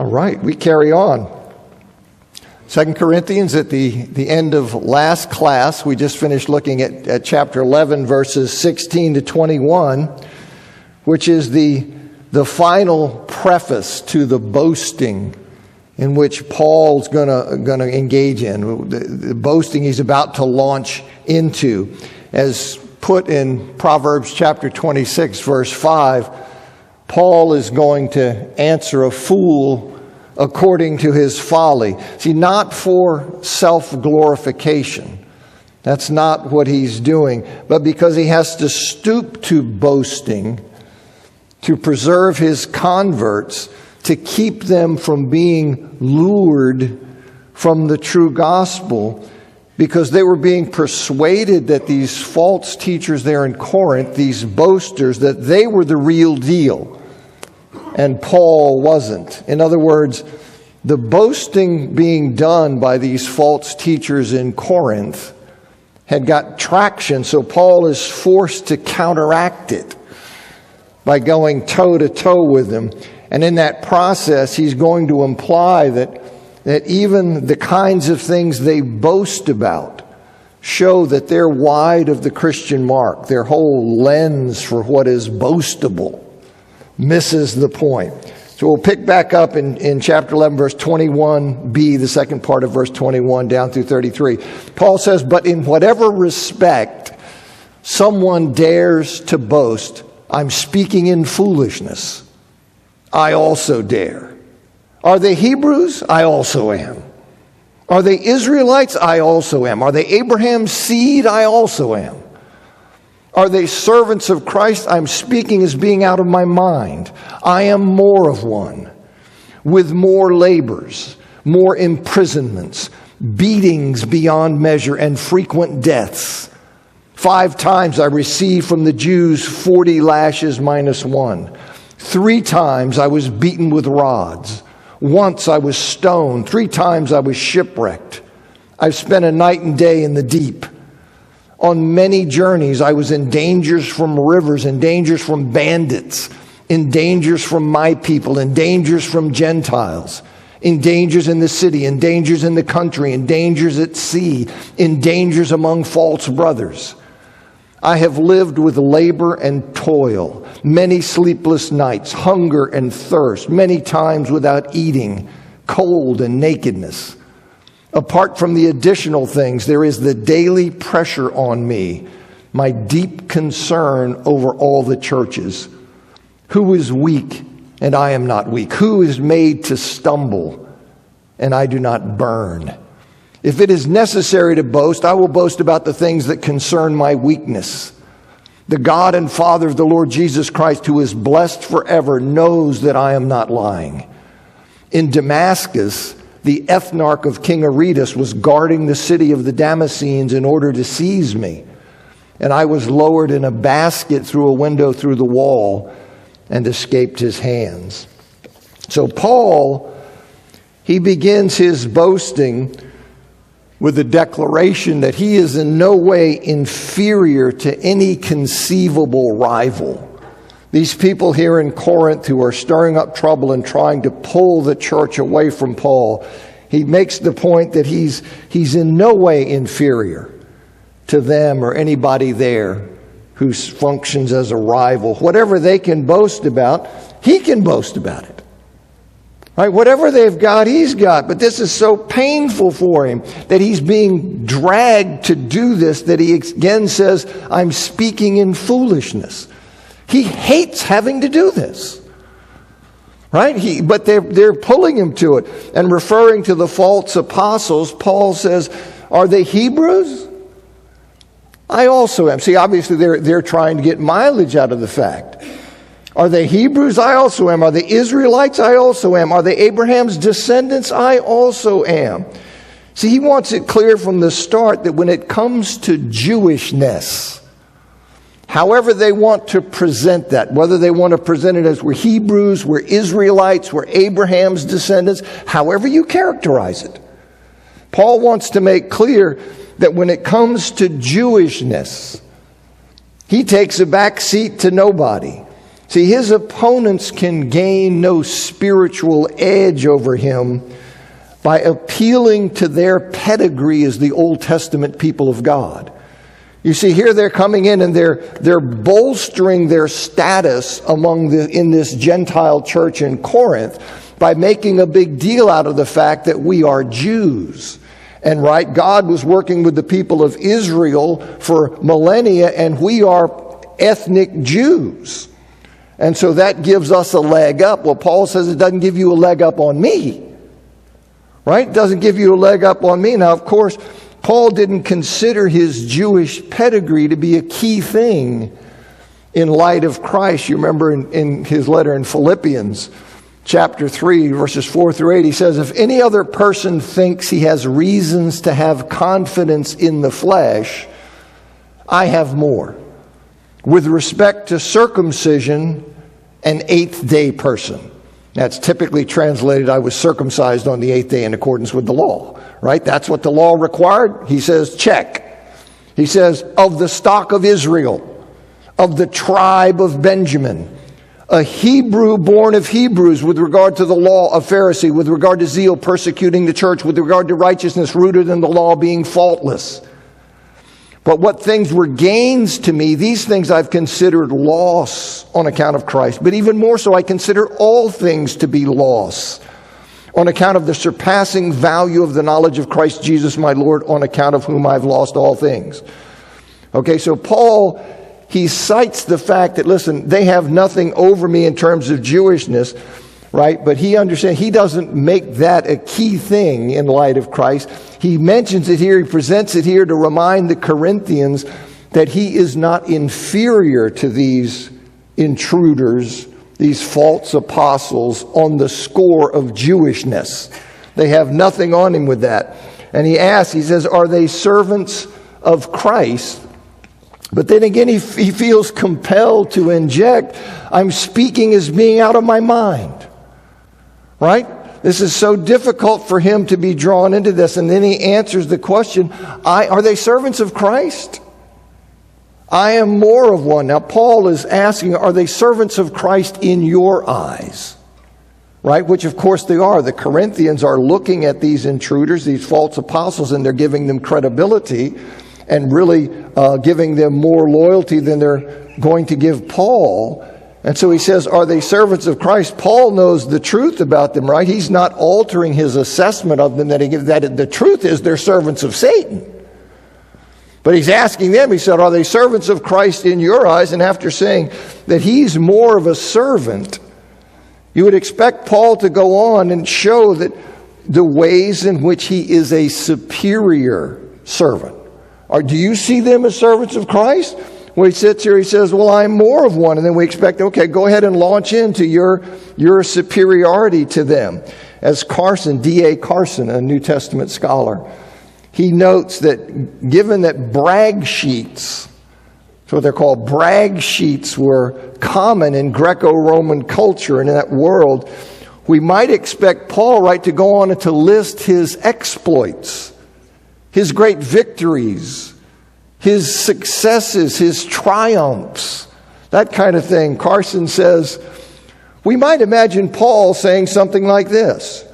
All right, we carry on. 2 Corinthians, at the end of last class, we just finished looking at chapter 11, verses 16 to 21, which is the final preface to the boasting in which Paul's going to engage in. The boasting he's about to launch into, as put in Proverbs chapter 26, verse 5, Paul is going to answer a fool according to his folly. See, not for self-glorification. That's not what he's doing. But because he has to stoop to boasting to preserve his converts, to keep them from being lured from the true gospel, because they were being persuaded that these false teachers there in Corinth, these boasters, that they were the real deal. And Paul wasn't. In other words, the boasting being done by these false teachers in Corinth had got traction, so Paul is forced to counteract it by going toe-to-toe with them. And in that process, he's going to imply that even the kinds of things they boast about show that they're wide of the Christian mark. Their whole lens for what is boastable misses the point. So we'll pick back up in chapter 11, verse 21b, the second part of verse 21 down through 33. Paul says, "But in whatever respect someone dares to boast, I'm speaking in foolishness. I also dare. Are they Hebrews? I also am. Are they Israelites? I also am. Are they Abraham's seed? I also am. Are they servants of Christ? I'm speaking as being out of my mind. I am more of one, with more labors, more imprisonments, beatings beyond measure, and frequent deaths. 5 times I received from the Jews 40 lashes minus 1. 3 times I was beaten with rods. Once I was stoned. 3 times I was shipwrecked. I've spent a night and day in the deep. On many journeys, I was in dangers from rivers, in dangers from bandits, in dangers from my people, in dangers from Gentiles, in dangers in the city, in dangers in the country, in dangers at sea, in dangers among false brothers. I have lived with labor and toil, many sleepless nights, hunger and thirst, many times without eating, cold and nakedness. Apart from the additional things, there is the daily pressure on me, my deep concern over all the churches. Who is weak, and I am not weak? Who is made to stumble, and I do not burn? If it is necessary to boast, I will boast about the things that concern my weakness. The God and Father of the Lord Jesus Christ, who is blessed forever, knows that I am not lying. In Damascus, the ethnarch of King Aretas was guarding the city of the Damascenes in order to seize me. And I was lowered in a basket through a window through the wall and escaped his hands. So Paul, he begins his boasting with a declaration that he is in no way inferior to any conceivable rival. These people here in Corinth who are stirring up trouble and trying to pull the church away from Paul, he makes the point that he's in no way inferior to them or anybody there who functions as a rival. Whatever they can boast about, he can boast about it. Right? Whatever they've got, he's got. But this is so painful for him that he's being dragged to do this, that he again says, I'm speaking in foolishness. He hates having to do this, right? But they're pulling him to it. And referring to the false apostles, Paul says, are they Hebrews? I also am. See, obviously they're trying to get mileage out of the fact. Are they Hebrews? I also am. Are they Israelites? I also am. Are they Abraham's descendants? I also am. See, he wants it clear from the start that when it comes to Jewishness, however they want to present that, whether they want to present it as we're Hebrews, we're Israelites, we're Abraham's descendants, however you characterize it, Paul wants to make clear that when it comes to Jewishness, he takes a back seat to nobody. See, his opponents can gain no spiritual edge over him by appealing to their pedigree as the Old Testament people of God. You see, here they're coming in and they're bolstering their status in this Gentile church in Corinth by making a big deal out of the fact that we are Jews. And right, God was working with the people of Israel for millennia, and we are ethnic Jews. And so that gives us a leg up. Well, Paul says it doesn't give you a leg up on me. Right? It doesn't give you a leg up on me. Now, of course, Paul didn't consider his Jewish pedigree to be a key thing in light of Christ. You remember in his letter in Philippians chapter 3, verses 4 through 8, he says, if any other person thinks he has reasons to have confidence in the flesh, I have more. With respect to circumcision, an eighth-day person. That's typically translated, I was circumcised on the eighth day in accordance with the law. Right? That's what the law required. He says, check. He says, of the stock of Israel, of the tribe of Benjamin, a Hebrew born of Hebrews with regard to the law, a Pharisee, with regard to zeal, persecuting the church, with regard to righteousness, rooted in the law, being faultless. But what things were gains to me, these things I've considered loss on account of Christ. But even more so, I consider all things to be loss on account of the surpassing value of the knowledge of Christ Jesus my Lord, on account of whom I've lost all things. Okay, so Paul, he cites the fact that, listen, they have nothing over me in terms of Jewishness, right? But he understands, he doesn't make that a key thing in light of Christ. He mentions it here, he presents it here to remind the Corinthians that he is not inferior to these intruders, these false apostles, on the score of Jewishness. They have nothing on him with that. And he asks, he says, are they servants of Christ? But then again, he feels compelled to inject, I'm speaking as being out of my mind. Right? This is so difficult for him to be drawn into this. And then he answers the question, are they servants of Christ? I am more of one. Now, Paul is asking, are they servants of Christ in your eyes? Right? Which, of course, they are. The Corinthians are looking at these intruders, these false apostles, and they're giving them credibility and really giving them more loyalty than they're going to give Paul. And so he says, are they servants of Christ? Paul knows the truth about them, right? He's not altering his assessment of them that the truth is they're servants of Satan. But he's asking them, he said, are they servants of Christ in your eyes? And after saying that he's more of a servant, you would expect Paul to go on and show that the ways in which he is a superior servant. Or do you see them as servants of Christ? Well, he sits here, he says, well, I'm more of one. And then we expect, okay, go ahead and launch into your superiority to them. As Carson, D.A. Carson, a New Testament scholar, he notes that given that brag sheets, that's what they're called, brag sheets were common in Greco-Roman culture and in that world, we might expect Paul, right, to go on and to list his exploits, his great victories, his successes, his triumphs, that kind of thing. Carson says, we might imagine Paul saying something like this: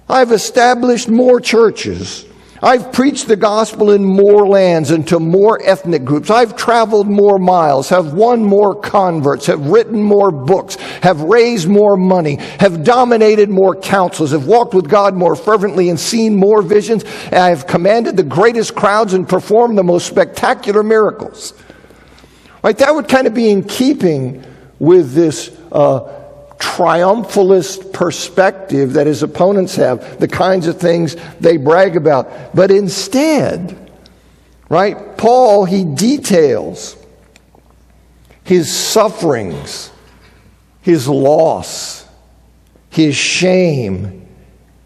I've established more churches. I've preached the gospel in more lands and to more ethnic groups. I've traveled more miles, have won more converts, have written more books, have raised more money, have dominated more councils, have walked with God more fervently and seen more visions. And I have commanded the greatest crowds and performed the most spectacular miracles. Right? That would kind of be in keeping with this triumphalist perspective that his opponents have, the kinds of things they brag about. But instead, right, Paul, he details his sufferings, his loss, his shame,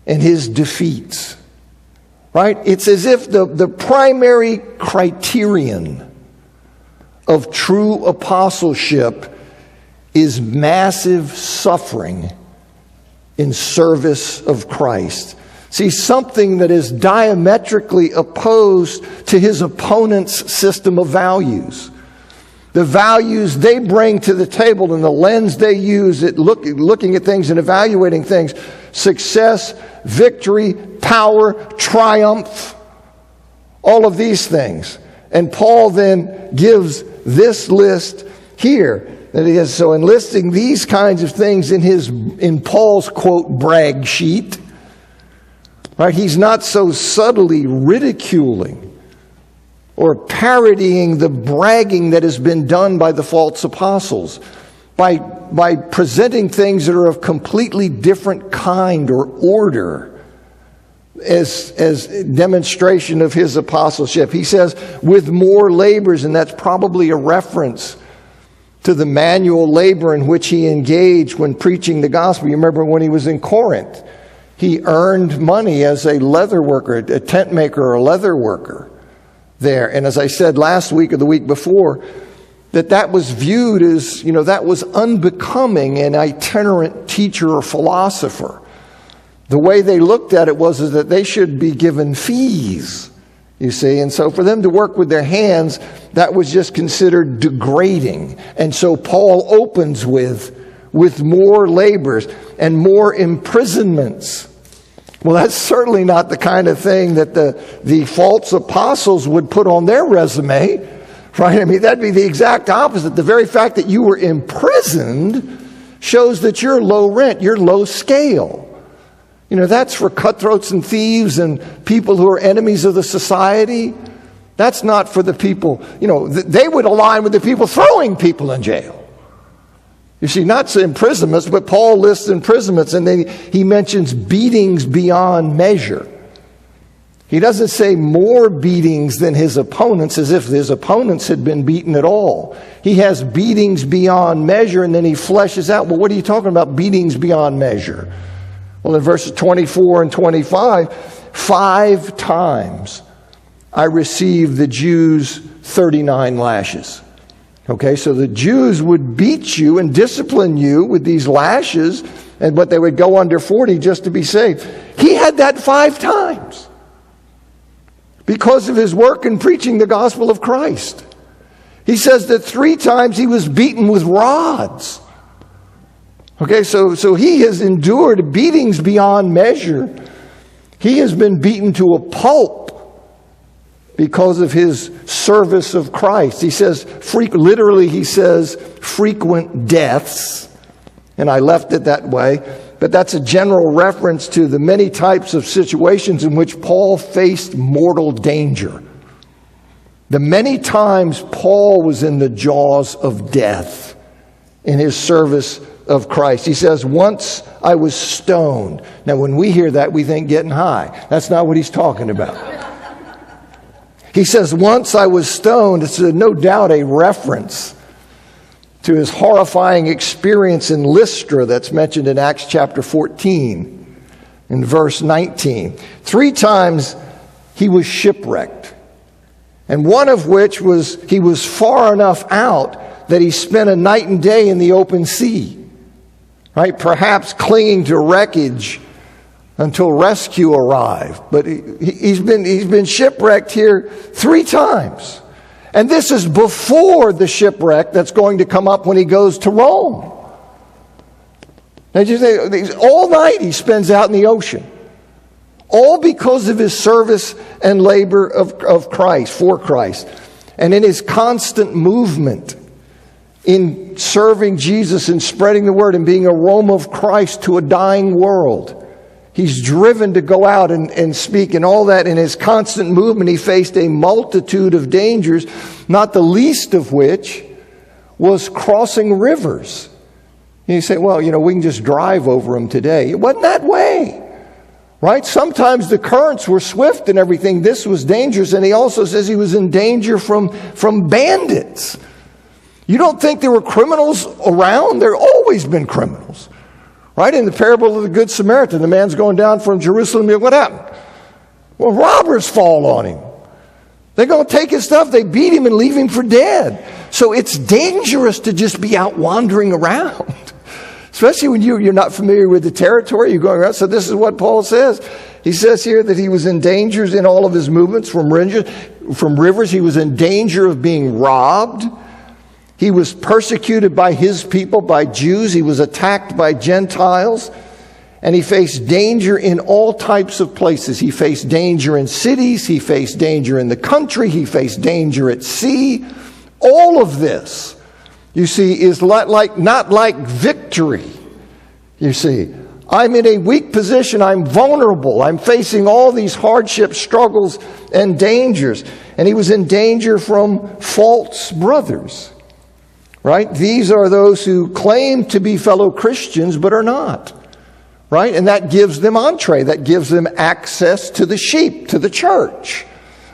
and his defeats. Right? It's as if the primary criterion of true apostleship is massive suffering in service of Christ. See, something that is diametrically opposed to his opponent's system of values. the values they bring to the table and the lens they use at looking at things and evaluating things, success, victory, power, triumph, all of these things. And Paul then gives this list here that he has. So in listing these kinds of things in Paul's, quote, brag sheet, right, he's not so subtly ridiculing or parodying the bragging that has been done by the false apostles by presenting things that are of completely different kind or order as demonstration of his apostleship. He says, with more labors, and that's probably a reference to the manual labor in which he engaged when preaching the gospel. You remember when he was in Corinth, he earned money as a leather worker, a tent maker or a leather worker there. And as I said last week or the week before, that was viewed as, that was unbecoming an itinerant teacher or philosopher. The way they looked at it was that they should be given fees, you see. And so for them to work with their hands, that was just considered degrading. And so Paul opens with more labors and more imprisonments. Well, that's certainly not the kind of thing that the false apostles would put on their resume, right? I mean, that'd be the exact opposite. The very fact that you were imprisoned shows that you're low rent, you're low scale. That's for cutthroats and thieves and people who are enemies of the society. That's not for the people, they would align with the people throwing people in jail. You see, not imprisonments, but Paul lists imprisonments, and then he mentions beatings beyond measure. He doesn't say more beatings than his opponents, as if his opponents had been beaten at all. He has beatings beyond measure, and then he fleshes out, well, what are you talking about, beatings beyond measure? Well, in verses 24 and 25, 5 times I received the Jews 39 lashes. Okay, so the Jews would beat you and discipline you with these lashes, but they would go under 40 just to be saved. He had that 5 times because of his work in preaching the gospel of Christ. He says that 3 times he was beaten with rods. Okay, so he has endured beatings beyond measure. He has been beaten to a pulp because of his service of Christ. He says, literally he says, frequent deaths. And I left it that way. But that's a general reference to the many types of situations in which Paul faced mortal danger. The many times Paul was in the jaws of death in his service of Christ. He says, once I was stoned. Now, when we hear that, we think getting high. That's not what he's talking about. He says, once I was stoned. It's no doubt a reference to his horrifying experience in Lystra that's mentioned in Acts chapter 14 in verse 19. 3 times he was shipwrecked. And one of which was he was far enough out that he spent a night and day in the open sea. Right? Perhaps clinging to wreckage until rescue arrived. But he's been shipwrecked here 3 times. And this is before the shipwreck that's going to come up when he goes to Rome. All night he spends out in the ocean. All because of his service and labor of Christ, for Christ. And in his constant movement in serving Jesus and spreading the word and being a aroma of Christ to a dying world. He's driven to go out and speak, and all that. In his constant movement, he faced a multitude of dangers, not the least of which was crossing rivers. And you say, well, we can just drive over them today. It wasn't that way. Right? Sometimes the currents were swift and everything. This was dangerous. And he also says he was in danger from bandits. You don't think there were criminals around? There have always been criminals. Right? In the parable of the Good Samaritan, the man's going down from Jerusalem. What happened? Well, robbers fall on him. They're going to take his stuff. They beat him and leave him for dead. So it's dangerous to just be out wandering around. Especially when you're not familiar with the territory you're going around. So this is what Paul says. He says here that he was in dangers in all of his movements from rivers. He was in danger of being robbed. He was persecuted by his people, by Jews. He was attacked by Gentiles. And he faced danger in all types of places. He faced danger in cities. He faced danger in the country. He faced danger at sea. All of this, you see, is not like victory. You see, I'm in a weak position. I'm vulnerable. I'm facing all these hardships, struggles, and dangers. And he was in danger from false brothers. Right? These are those who claim to be fellow Christians but are not. Right? And that gives them entree. That gives them access to the sheep, to the church.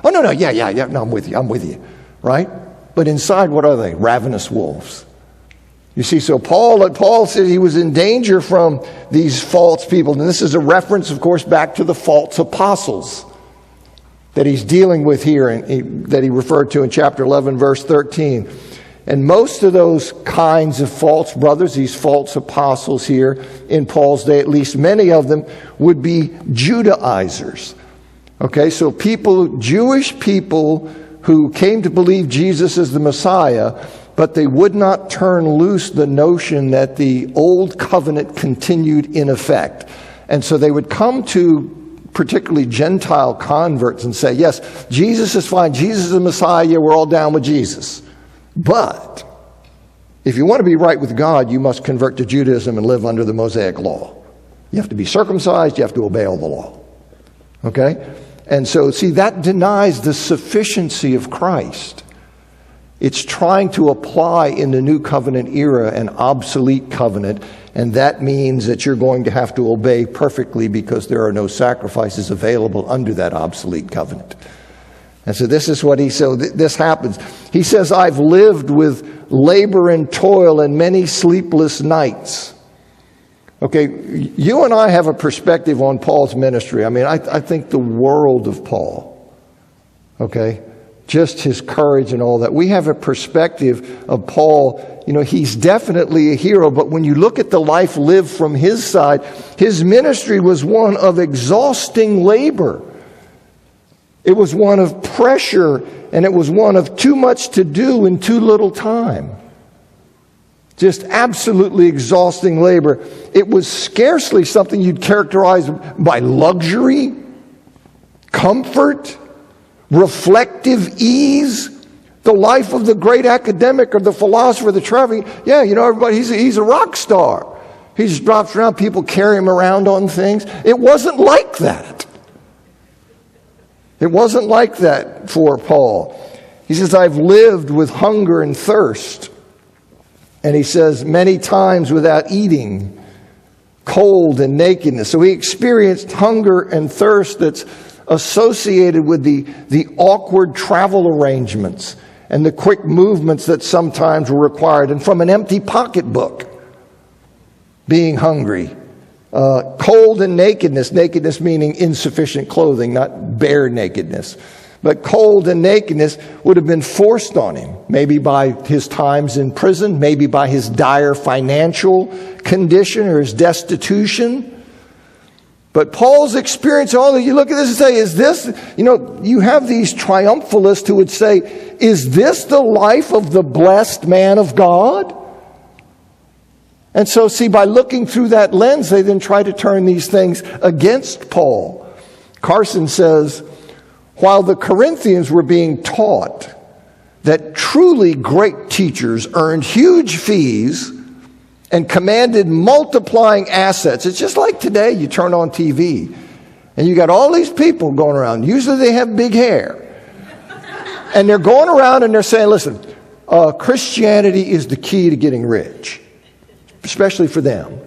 Oh, no, yeah. No, I'm with you. Right? But inside, what are they? Ravenous wolves. You see, so Paul said he was in danger from these false people. And this is a reference, of course, back to the false apostles that he's dealing with here, and that he referred to in chapter 11, verse 13. And most of those kinds of false brothers, these false apostles here in Paul's day, at least many of them, would be Judaizers. Okay, so Jewish people who came to believe Jesus as the Messiah, but they would not turn loose the notion that the old covenant continued in effect. And so they would come to particularly Gentile converts and say, yes, Jesus is fine. Jesus is the Messiah. Yeah, we're all down with Jesus. But if you want to be right with God, you must convert to Judaism and live under the Mosaic law. You have to be circumcised. You have to obey all the law. Okay? And so, see, that denies the sufficiency of Christ. It's trying to apply in the new covenant era an obsolete covenant, and that means that you're going to have to obey perfectly because there are no sacrifices available under that obsolete covenant. And so this is what this happens. He says, I've lived with labor and toil and many sleepless nights. Okay, you and I have a perspective on Paul's ministry. I mean, I think the world of Paul. Okay, just his courage and all that. We have a perspective of Paul. You know, he's definitely a hero, but when you look at the life lived from his side, his ministry was one of exhausting labor. It was one of pressure, and it was one of too much to do in too little time. Just absolutely exhausting labor. It was scarcely something you'd characterize by luxury, comfort, reflective ease. The life of the great academic or the philosopher, the traveler. Yeah, you know, everybody, he's a rock star. He just drops around, people carry him around on things. It wasn't like that. It wasn't like that for Paul. He says, I've lived with hunger and thirst. And he says, many times without eating, cold and nakedness. So he experienced hunger and thirst that's associated with the awkward travel arrangements and the quick movements that sometimes were required. And from an empty pocketbook, being hungry. Cold and nakedness meaning insufficient clothing, not bare nakedness. But cold and nakedness would have been forced on him, maybe by his times in prison, maybe by his dire financial condition or his destitution. But Paul's experience, all that you look at this and say, is this, you have these triumphalists who would say, is this the life of the blessed man of God? And so, see, by looking through that lens, they then try to turn these things against Paul. Carson says, while the Corinthians were being taught that truly great teachers earned huge fees and commanded multiplying assets, it's just like today, you turn on TV and you got all these people going around. Usually they have big hair. And they're going around and they're saying, listen, Christianity is the key to getting rich. Especially for them.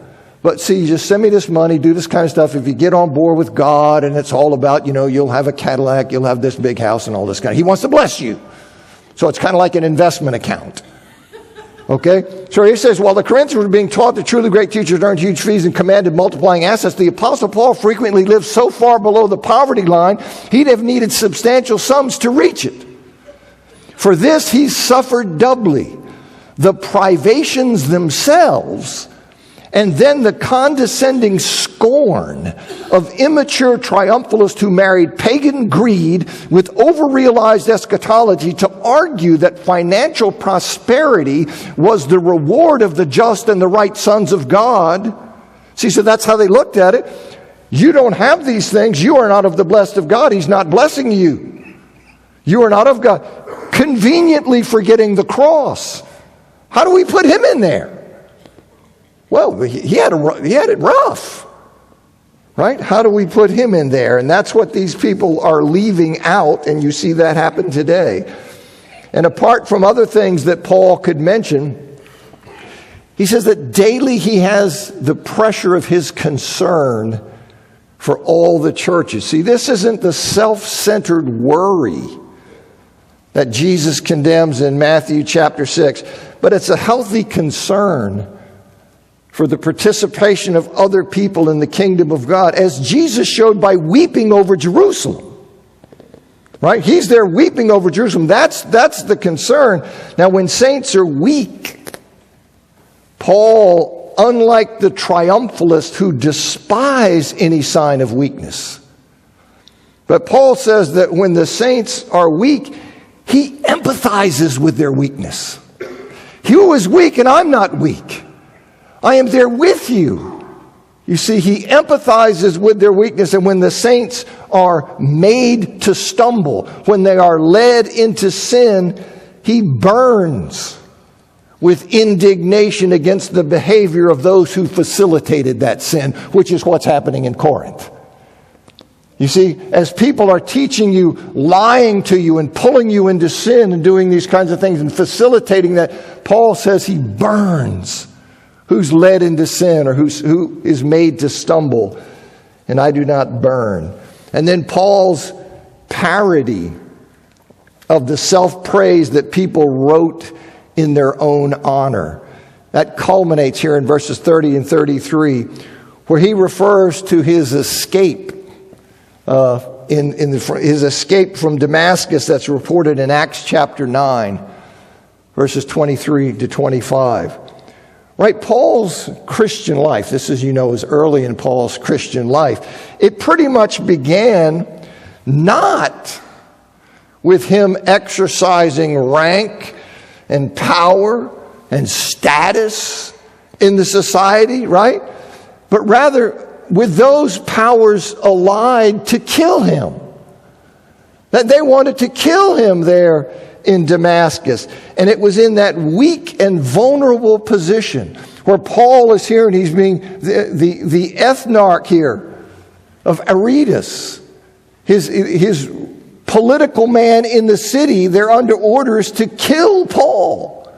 But see, just send me this money, do this kind of stuff. If you get on board with God and it's all about, you'll have a Cadillac, you'll have this big house and all this kind of, He wants to bless you. So it's kind of like an investment account. Okay? So he says, while the Corinthians were being taught that truly great teachers earned huge fees and commanded multiplying assets, the Apostle Paul frequently lived so far below the poverty line, he'd have needed substantial sums to reach it. For this, he suffered doubly. The privations themselves, and then the condescending scorn scorn of immature triumphalists who married pagan greed with overrealized eschatology to argue that financial prosperity was the reward of the just and the right sons of God. See, so that's how they looked at it. You don't have these things. You are not of the blessed of God. He's not blessing you. You are not of God. Conveniently forgetting the cross. How do we put him in there? Well, he had it rough, right? How do we put him in there? And that's what these people are leaving out, and you see that happen today. And apart from other things that Paul could mention, he says that daily he has the pressure of his concern for all the churches. See, this isn't the self-centered worry that Jesus condemns in Matthew chapter 6, but it's a healthy concern for the participation of other people in the kingdom of God, as Jesus showed by weeping over Jerusalem. Right? He's there weeping over Jerusalem. That's the concern. Now, when saints are weak, Paul, unlike the triumphalists who despise any sign of weakness, but Paul says that when the saints are weak, he empathizes with their weakness. You is weak and I'm not weak. I am there with you. You see, he empathizes with their weakness, and when the saints are made to stumble, when they are led into sin, he burns with indignation against the behavior of those who facilitated that sin, which is what's happening in Corinth. You see, as people are teaching you, lying to you, and pulling you into sin and doing these kinds of things and facilitating that, Paul says he burns who's led into sin or who is made to stumble, and I do not burn. And then Paul's parody of the self-praise that people wrote in their own honor. That culminates here in verses 30 and 33, where he refers to his escape, his escape from Damascus that's reported in Acts chapter 9, verses 23 to 25. Right, Paul's Christian life, this, as you know, is early in Paul's Christian life. It pretty much began not with him exercising rank and power and status in the society, right? But rather with those powers allied to kill him. That they wanted to kill him there in Damascus. And it was in that weak and vulnerable position where Paul is here, and he's being the ethnarch here of Aretas, his political man in the city. They're under orders to kill Paul.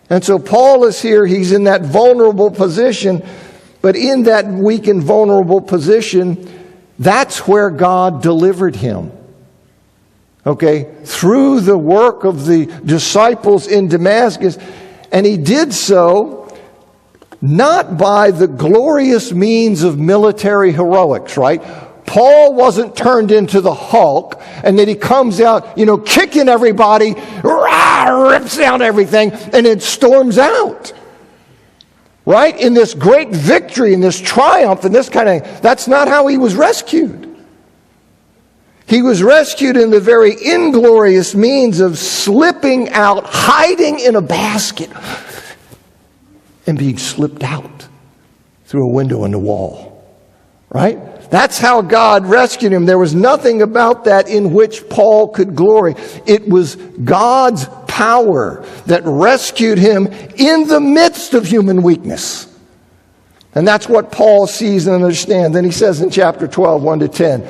And so Paul is here, he's in that vulnerable position, but in that weak and vulnerable position, that's where God delivered him. Okay, through the work of the disciples in Damascus. And he did so not by the glorious means of military heroics, right? Paul wasn't turned into the Hulk, and then he comes out, kicking everybody, rips down everything, and then storms out. Right? In this great victory, in this triumph, and this kind of, that's not how he was rescued. He was rescued in the very inglorious means of slipping out, hiding in a basket, and being slipped out through a window in the wall. Right? That's how God rescued him. There was nothing about that in which Paul could glory. It was God's power that rescued him in the midst of human weakness. And that's what Paul sees and understands. Then he says in chapter 12, 1 to 10,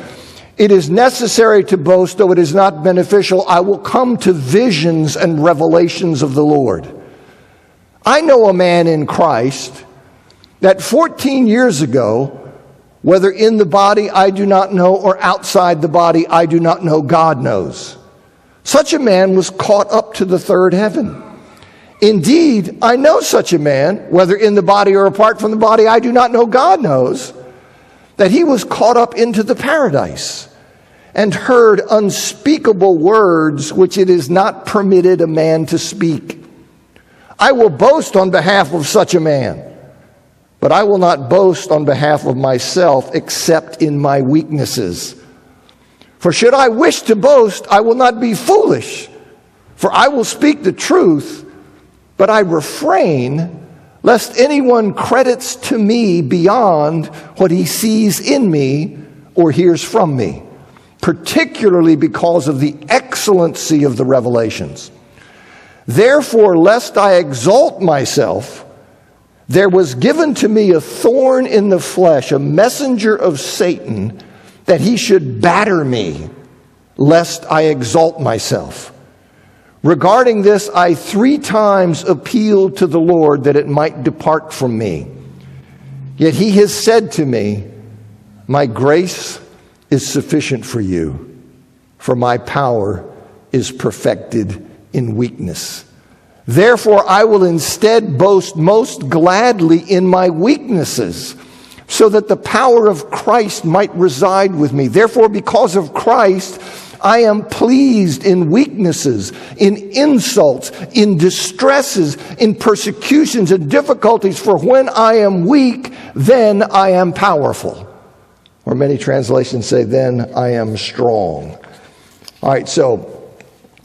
it is necessary to boast, though it is not beneficial. I will come to visions and revelations of the Lord. I know a man in Christ that 14 years ago, whether in the body I do not know or outside the body I do not know, God knows. Such a man was caught up to the third heaven. Indeed, I know such a man, whether in the body or apart from the body I do not know, God knows, that he was caught up into the paradise and heard unspeakable words which it is not permitted a man to speak. I will boast on behalf of such a man, But I will not boast on behalf of myself except in my weaknesses. For should I wish to boast, I will not be foolish. For I will speak the truth, but I refrain lest anyone credits to me beyond what he sees in me or hears from me, particularly because of the excellency of the revelations. Therefore, lest I exalt myself, there was given to me a thorn in the flesh, a messenger of Satan, that he should batter me, lest I exalt myself. Regarding this, I 3 times appealed to the Lord that it might depart from me. Yet he has said to me, my grace is sufficient for you, for my power is perfected in weakness. Therefore, I will instead boast most gladly in my weaknesses, so that the power of Christ might reside with me. Therefore, because of Christ, I am pleased in weaknesses, in insults, in distresses, in persecutions and difficulties. For when I am weak, then I am powerful. Or many translations say, then I am strong. All right, so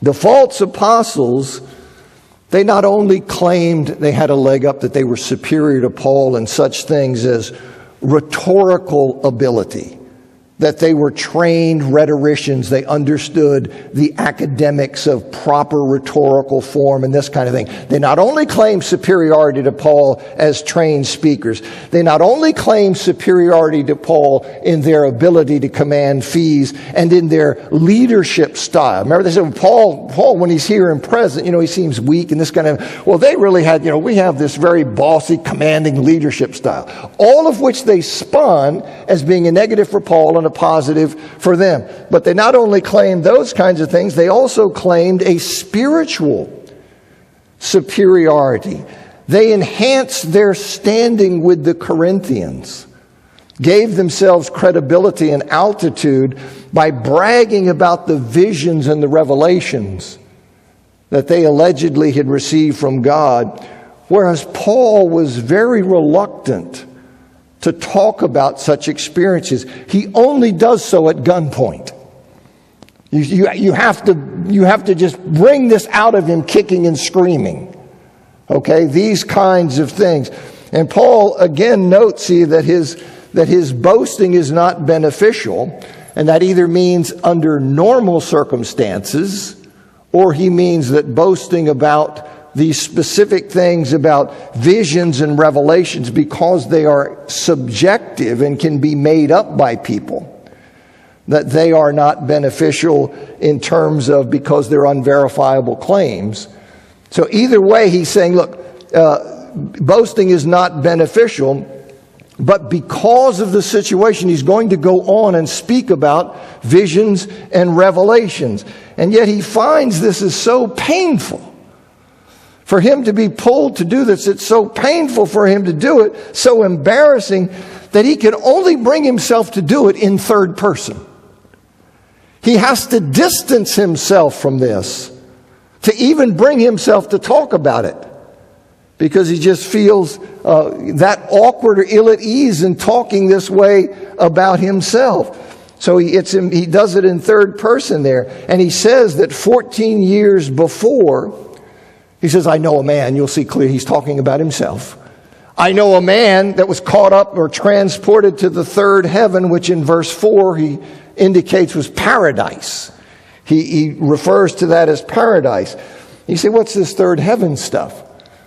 the false apostles, they not only claimed they had a leg up, that they were superior to Paul in such things as rhetorical ability, that they were trained rhetoricians, they understood the academics of proper rhetorical form and this kind of thing. They not only claimed superiority to Paul as trained speakers, they not only claimed superiority to Paul in their ability to command fees and in their leadership style. Remember they said, Paul, when he's here and present, he seems weak and this kind of, well, they really had, we have this very bossy, commanding leadership style. All of which they spun as being a negative for Paul and a positive for them. But they not only claimed those kinds of things, they also claimed a spiritual superiority. They enhanced their standing with the Corinthians, gave themselves credibility and altitude by bragging about the visions and the revelations that they allegedly had received from God, whereas Paul was very reluctant to talk about such experiences. He only does so at gunpoint. You have to just bring this out of him kicking and screaming. Okay, these kinds of things. And Paul again notes here that his boasting is not beneficial, and that either means under normal circumstances, or he means that boasting about these specific things about visions and revelations, because they are subjective and can be made up by people, that they are not beneficial in terms of because they're unverifiable claims. So either way, he's saying, look, boasting is not beneficial, but because of the situation, he's going to go on and speak about visions and revelations. And yet he finds this is so painful. For him to be pulled to do this, it's so painful for him to do it, so embarrassing, that he can only bring himself to do it in third person. He has to distance himself from this to even bring himself to talk about it, because he just feels that awkward or ill at ease in talking this way about himself. So he does it in third person there. And he says that 14 years before, he says, I know a man. You'll see clearly he's talking about himself. I know a man that was caught up or transported to the third heaven, which in verse 4 he indicates was paradise. He refers to that as paradise. You say, what's this third heaven stuff?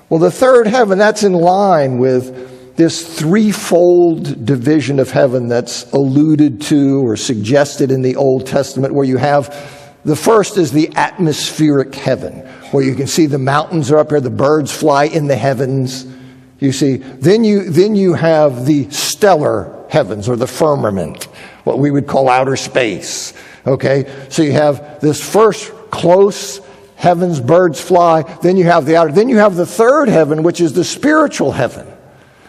Well, the third heaven, that's in line with this threefold division of heaven that's alluded to or suggested in the Old Testament, where you have the first is the atmospheric heaven, where you can see the mountains are up here, the birds fly in the heavens. You see, then you have the stellar heavens, or the firmament, what we would call outer space. Okay, so you have this first close heavens, birds fly. Then you have the outer. Then you have the third heaven, which is the spiritual heaven,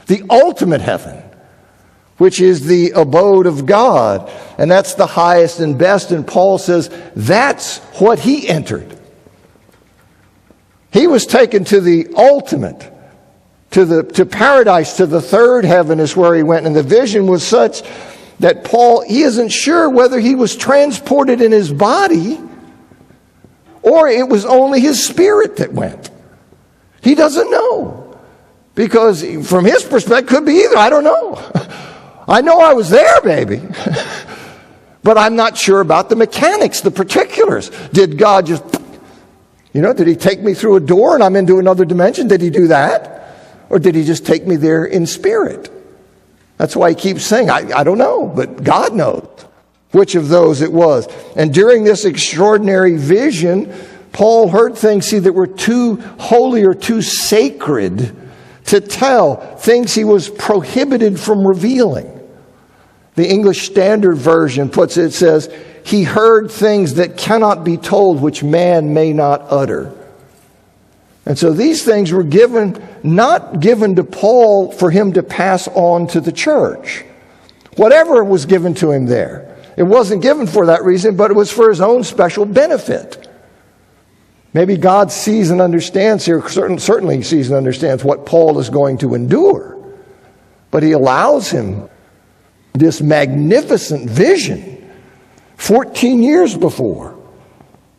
the ultimate heaven, which is the abode of God. And that's the highest and best. And Paul says that's what he entered. He was taken to the ultimate, to paradise, to the third heaven is where he went. And the vision was such that Paul, he isn't sure whether he was transported in his body or it was only his spirit that went. He doesn't know. Because from his perspective, could be either. I don't know. I know I was there, baby. But I'm not sure about the mechanics, the particulars. Did God just, did he take me through a door and I'm into another dimension? Did he do that? Or did he just take me there in spirit? That's why he keeps saying, I don't know, but God knows which of those it was. And during this extraordinary vision, Paul heard things, that were too holy or too sacred to tell, things he was prohibited from revealing. The English Standard Version puts it says, he heard things that cannot be told, which man may not utter. And so these things were not given to Paul for him to pass on to the church. Whatever was given to him there, it wasn't given for that reason, but it was for his own special benefit. Maybe God sees and understands here, certainly he sees and understands what Paul is going to endure. But he allows him this magnificent vision 14 years before.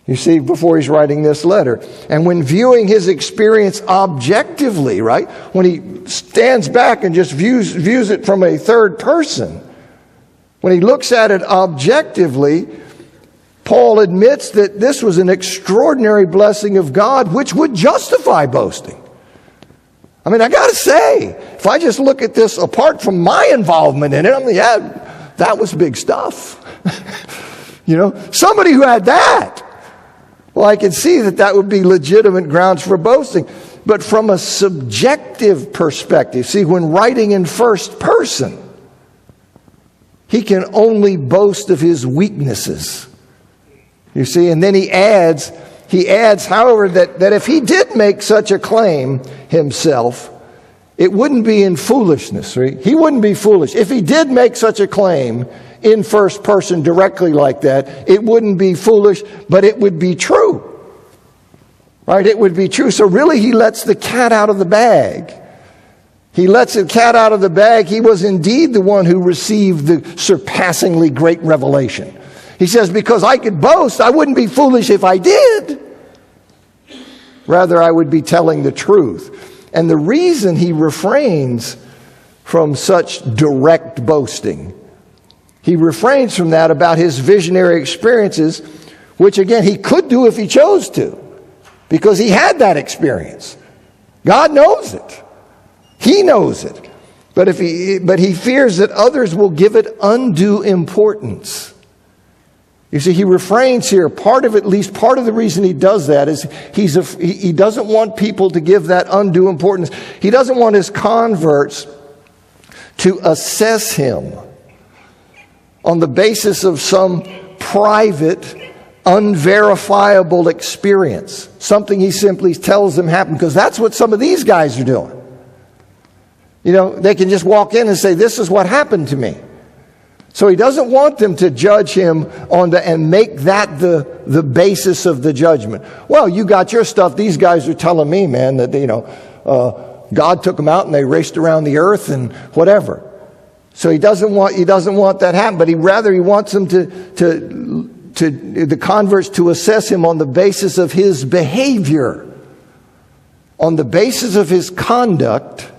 You see, before he's writing this letter. And when viewing his experience objectively, right? When he stands back and just views it from a third person. When he looks at it objectively, Paul admits that this was an extraordinary blessing of God which would justify boasting. I mean, I got to say, if I just look at this apart from my involvement in it, that was big stuff. Somebody who had that. Well, I can see that would be legitimate grounds for boasting. But from a subjective perspective, see, when writing in first person, he can only boast of his weaknesses. You see, and then he adds, however, that if he did make such a claim himself, it wouldn't be in foolishness. Right? He wouldn't be foolish. If he did make such a claim in first person directly like that, it wouldn't be foolish, but it would be true. Right? It would be true. So really he lets the cat out of the bag. He lets the cat out of the bag. He was indeed the one who received the surpassingly great revelation. He says, because I could boast, I wouldn't be foolish if I did. Rather, I would be telling the truth. And the reason he refrains from such direct boasting, he refrains from that about his visionary experiences, which again, he could do if he chose to, because he had that experience. God knows it. He knows it. But he fears that others will give it undue importance. You see, he refrains here. Part of the reason he does that is he doesn't want people to give that undue importance. He doesn't want his converts to assess him on the basis of some private, unverifiable experience. Something he simply tells them happened, because that's what some of these guys are doing. They can just walk in and say, this is what happened to me. So he doesn't want them to judge him and make that the basis of the judgment. Well, you got your stuff. These guys are telling me, man, that God took them out and they raced around the earth and whatever. So he doesn't want that to happen, but he wants them the converts to assess him on the basis of his behavior, on the basis of his conduct,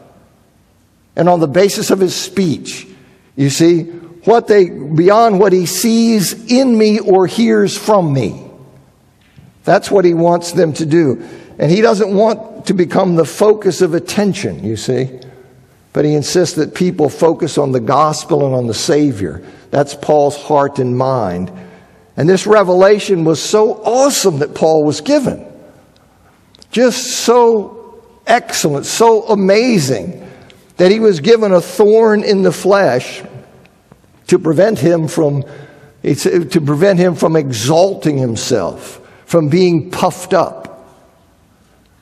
and on the basis of his speech. You see, beyond what he sees in me or hears from me. That's what he wants them to do. And he doesn't want to become the focus of attention, you see. But he insists that people focus on the gospel and on the Savior. That's Paul's heart and mind. And this revelation was so awesome that Paul was given. Just so excellent, so amazing, that he was given a thorn in the flesh to prevent him from exalting himself, from being puffed up,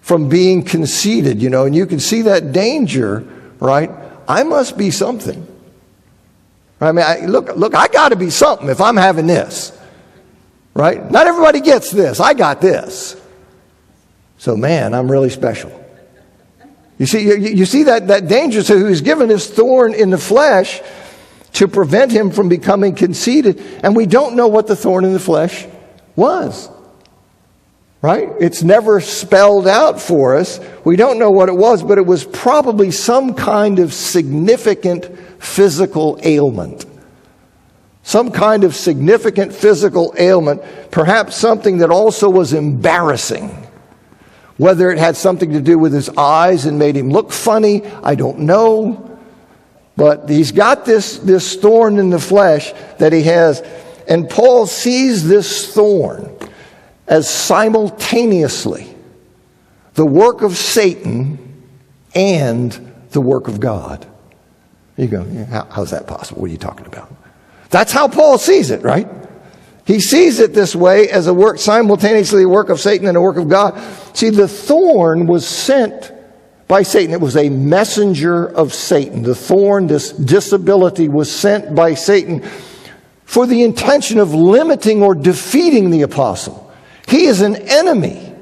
from being conceited, and you can see that danger, right? I must be something. I mean, look, I got to be something if I'm having this, right? Not everybody gets this. I got this. So, man, I'm really special. You see that danger. So he's given his thorn in the flesh to prevent him from becoming conceited. And we don't know what the thorn in the flesh was. Right? It's never spelled out for us. We don't know what it was, but it was probably some kind of significant physical ailment. Some kind of significant physical ailment, perhaps something that also was embarrassing. Whether it had something to do with his eyes and made him look funny, I don't know. But he's got this thorn in the flesh that he has. And Paul sees this thorn as simultaneously the work of Satan and the work of God. You go, how's that possible? What are you talking about? That's how Paul sees it, right? He sees it this way, as a work, simultaneously a work of Satan and a work of God. See, the thorn was sent by Satan. It was a messenger of Satan. The thorn, this disability, was sent by Satan for the intention of limiting or defeating the apostle. He is an enemy.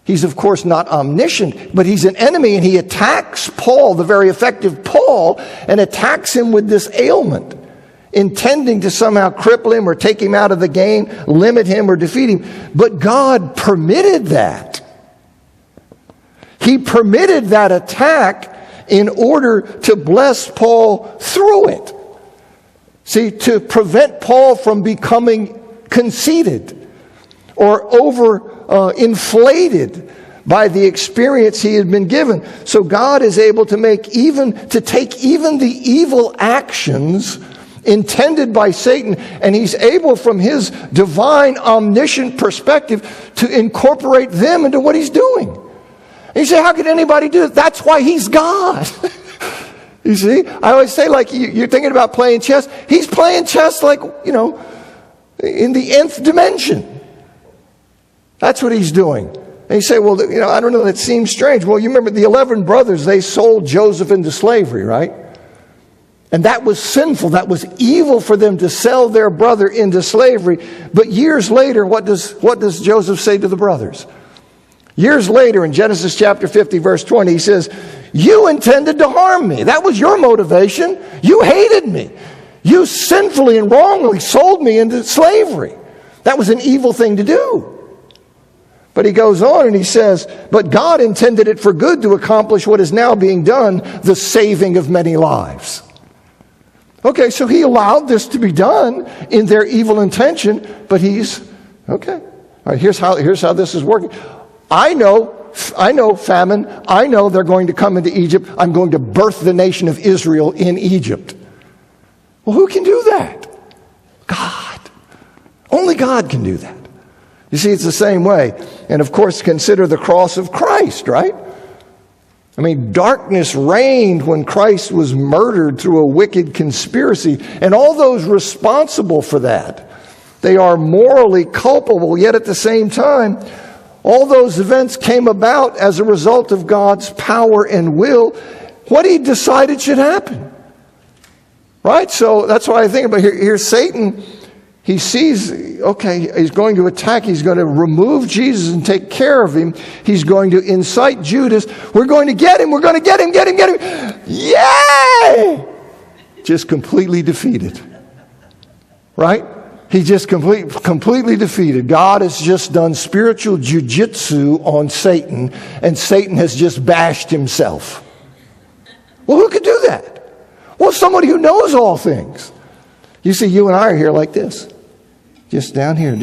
He's, of course, not omniscient, but he's an enemy, and he attacks Paul, the very effective Paul, and attacks him with this ailment, intending to somehow cripple him or take him out of the game, limit him or defeat him. But God permitted that. He permitted that attack in order to bless Paul through it. See, to prevent Paul from becoming conceited or inflated by the experience he had been given. So God is able to take even the evil actions intended by Satan, and he's able, from his divine omniscient perspective, to incorporate them into what he's doing. And you say, how could anybody do it? That's why he's God. You see, I always say, like, you're thinking about playing chess. He's playing chess like, in the nth dimension. That's what he's doing. And you say, well, I don't know, that seems strange. Well, you remember the 11 brothers, they sold Joseph into slavery, right? And that was sinful. That was evil for them to sell their brother into slavery. But years later, what does Joseph say to the brothers? Years later, in Genesis chapter 50, verse 20, he says, you intended to harm me. That was your motivation. You hated me. You sinfully and wrongly sold me into slavery. That was an evil thing to do. But he goes on and he says, but God intended it for good to accomplish what is now being done, the saving of many lives. Okay, so he allowed this to be done in their evil intention, but okay. All right, here's how this is working. I know famine. I know they're going to come into Egypt. I'm going to birth the nation of Israel in Egypt. Well, who can do that? God. Only God can do that. You see, it's the same way. And of course, consider the cross of Christ, right? I mean, darkness reigned when Christ was murdered through a wicked conspiracy. And all those responsible for that, they are morally culpable. Yet at the same time, all those events came about as a result of God's power and will, what he decided should happen. Right? So that's why I think about here's Satan. He sees, okay, he's going to attack. He's going to remove Jesus and take care of him. He's going to incite Judas. We're going to get him. We're going to get him. Yay! Just completely defeated. Right? He just completely defeated. God has just done spiritual jujitsu on Satan, and Satan has just bashed himself. Well, who could do that? Well, somebody who knows all things. You see, you and I are here like this. Just down here.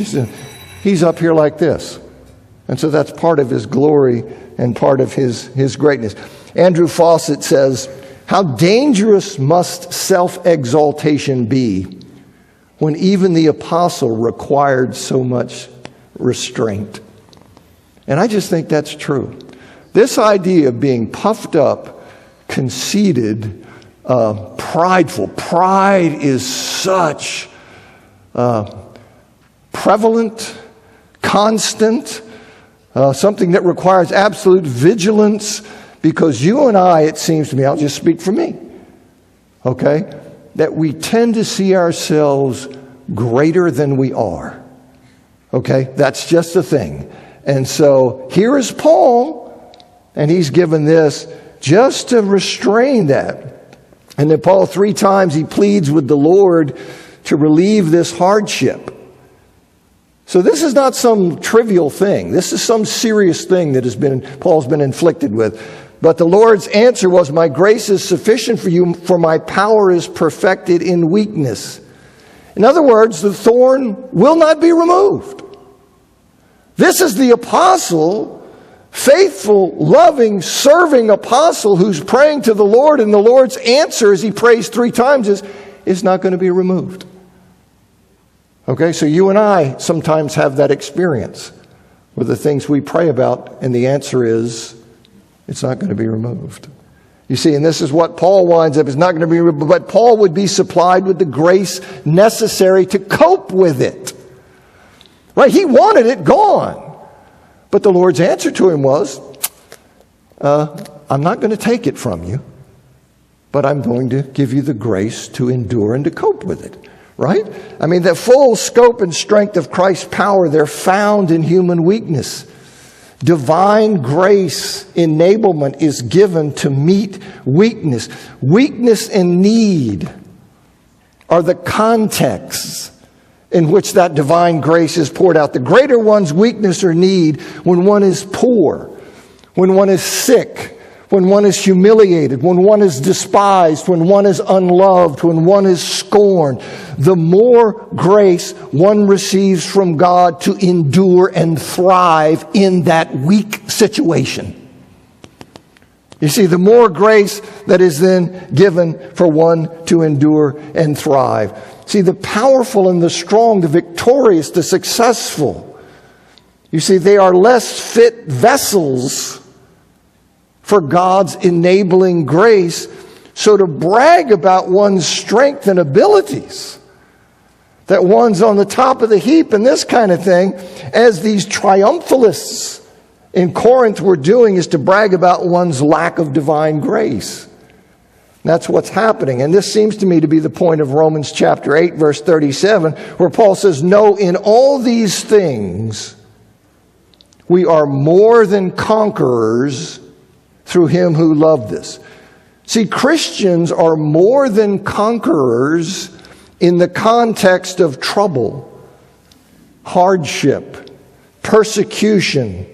He's up here like this. And so that's part of his glory and part of his greatness. Andrew Fawcett says, how dangerous must self-exaltation be when even the apostle required so much restraint? And I just think that's true. This idea of being puffed up, conceited, prideful. Pride is such prevalent, constant, something that requires absolute vigilance, because you and I, it seems to me, I'll just speak for me, okay, that we tend to see ourselves greater than we are. Okay, that's just the thing. And so here is Paul, and he's given this, just to restrain that. And then Paul 3 times he pleads with the Lord to relieve this hardship. So this is not some trivial thing. This is some serious thing that Paul's been inflicted with. But the Lord's answer was, my grace is sufficient for you, for my power is perfected in weakness. In other words, the thorn will not be removed. This is the apostle, faithful, loving, serving apostle who's praying to the Lord, and the Lord's answer as he prays 3 times is, it's not going to be removed. Okay, so you and I sometimes have that experience with the things we pray about, and the answer is, it's not going to be removed. You see, and this is what Paul winds up, it's not going to be removed, but Paul would be supplied with the grace necessary to cope with it. Right? He wanted it gone. But the Lord's answer to him was, I'm not going to take it from you, but I'm going to give you the grace to endure and to cope with it. Right? I mean, the full scope and strength of Christ's power, they're found in human weakness. Divine grace enablement is given to meet weakness. Weakness and need are the contexts in which that divine grace is poured out. The greater one's weakness or need when one is poor, when one is sick, when one is humiliated, when one is despised, when one is unloved, when one is scorned, the more grace one receives from God to endure and thrive in that weak situation. You see, the more grace that is then given for one to endure and thrive. See, the powerful and the strong, the victorious, the successful, you see, they are less fit vessels for God's enabling grace. So to brag about one's strength and abilities, that one's on the top of the heap and this kind of thing, as these triumphalists in Corinth were doing, is to brag about one's lack of divine grace. That's what's happening. And this seems to me to be the point of Romans chapter 8, verse 37, where Paul says, no, in all these things, we are more than conquerors through him who loved us. See, Christians are more than conquerors in the context of trouble, hardship, persecution,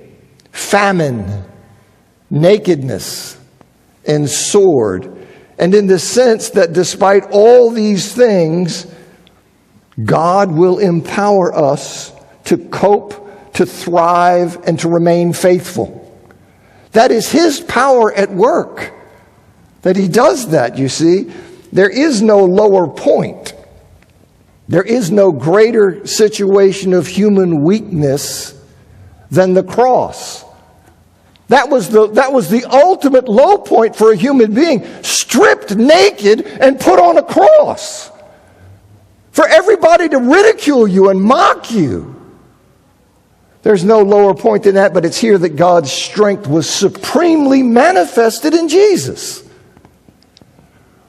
famine, nakedness, and sword. And in the sense that despite all these things, God will empower us to cope, to thrive, and to remain faithful. That is his power at work, that he does that, you see. There is no lower point. There is no greater situation of human weakness than the cross. That was the ultimate low point for a human being, stripped naked and put on a cross. For everybody to ridicule you and mock you. There's no lower point than that, but it's here that God's strength was supremely manifested in Jesus.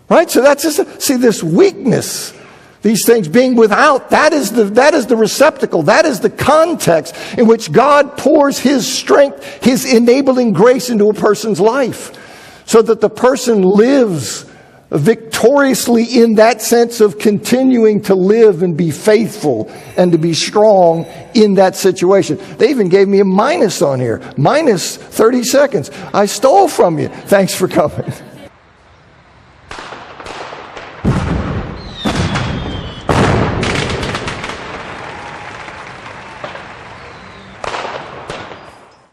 Right? So that's just, see, this weakness, these things being without, that is the receptacle, that is the context in which God pours his strength, his enabling grace into a person's life, so that the person lives victoriously in that sense of continuing to live and be faithful and to be strong in that situation. They even gave me a minus on here. Minus 30 seconds. I stole from you. Thanks for coming.